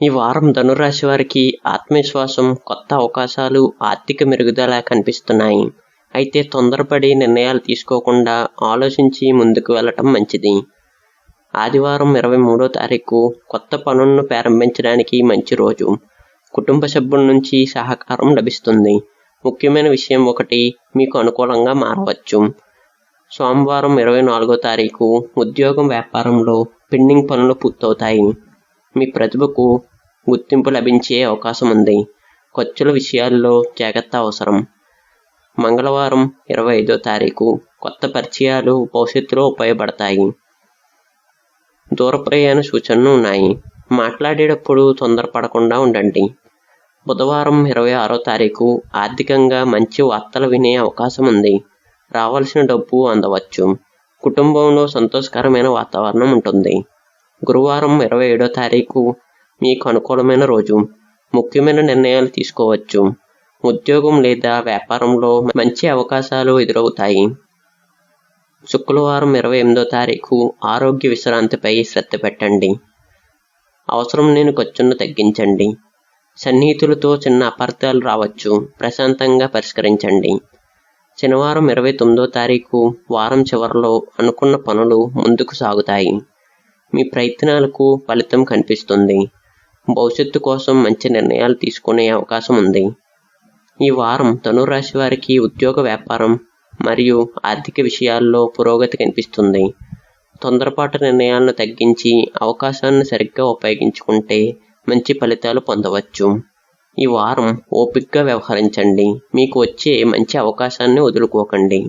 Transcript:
ఈ వారం ధనురాశి వారికి ఆత్మవిశ్వాసం, కొత్త అవకాశాలు, ఆర్థిక మెరుగుదల కనిపిస్తున్నాయి. అయితే తొందరపడి నిర్ణయాలు తీసుకోకుండా ఆలోచించి ముందుకు వెళ్ళటం మంచిది. ఆదివారం 23వ తారీఖు కొత్త పనులను ప్రారంభించడానికి మంచి రోజు. కుటుంబ సభ్యుల నుంచి సహకారం లభిస్తుంది. ముఖ్యమైన విషయం ఒకటి మీకు అనుకూలంగా మారవచ్చు. సోమవారం 24వ తారీఖు ఉద్యోగం, వ్యాపారంలో పెండింగ్ పనులు పూర్తవుతాయి. మీ ప్రతిభకు గుర్తింపు లభించే అవకాశం ఉంది. ఖర్చుల విషయాల్లో జాగ్రత్త అవసరం. మంగళవారం 25వ తారీఖు కొత్త పరిచయాలు భవిష్యత్తులో ఉపయోగపడతాయి. దూర ప్రయాణ సూచనలు ఉన్నాయి. మాట్లాడేటప్పుడు తొందరపడకుండా ఉండండి. బుధవారం 26వ తారీఖు ఆర్థికంగా మంచి వార్తలు వినే అవకాశం ఉంది. రావాల్సిన డబ్బు అందవచ్చు. కుటుంబంలో సంతోషకరమైన వాతావరణం ఉంటుంది. గురువారం 27వ తారీఖు మీకు అనుకూలమైన రోజు. ముఖ్యమైన నిర్ణయాలు తీసుకోవచ్చు. ఉద్యోగం లేదా వ్యాపారంలో మంచి అవకాశాలు ఎదురవుతాయి. శుక్రవారం 28వ తారీఖు ఆరోగ్య విశ్రాంతిపై శ్రద్ధ పెట్టండి. అవసరం లేని ఖర్చును తగ్గించండి. సన్నిహితులతో చిన్న అపార్థాలు రావచ్చు. ప్రశాంతంగా పరిష్కరించండి. శనివారం 29వ తారీఖు వారం చివరిలో అనుకున్న పనులు ముందుకు సాగుతాయి. మీ ప్రయత్నాలకు ఫలితం కనిపిస్తుంది. భవిష్యత్తు కోసం మంచి నిర్ణయాలు తీసుకునే అవకాశం ఉంది. ఈ వారం ధనురాశి వారికి ఉద్యోగ, వ్యాపారం మరియు ఆర్థిక విషయాల్లో పురోగతి కనిపిస్తుంది. తొందరపాటు నిర్ణయాలను తగ్గించి అవకాశాన్ని సరిగ్గా ఉపయోగించుకుంటే మంచి ఫలితాలు పొందవచ్చు. ఈ వారం ఓపికగా వ్యవహరించండి. మీకు వచ్చే మంచి అవకాశాన్ని వదులుకోకండి.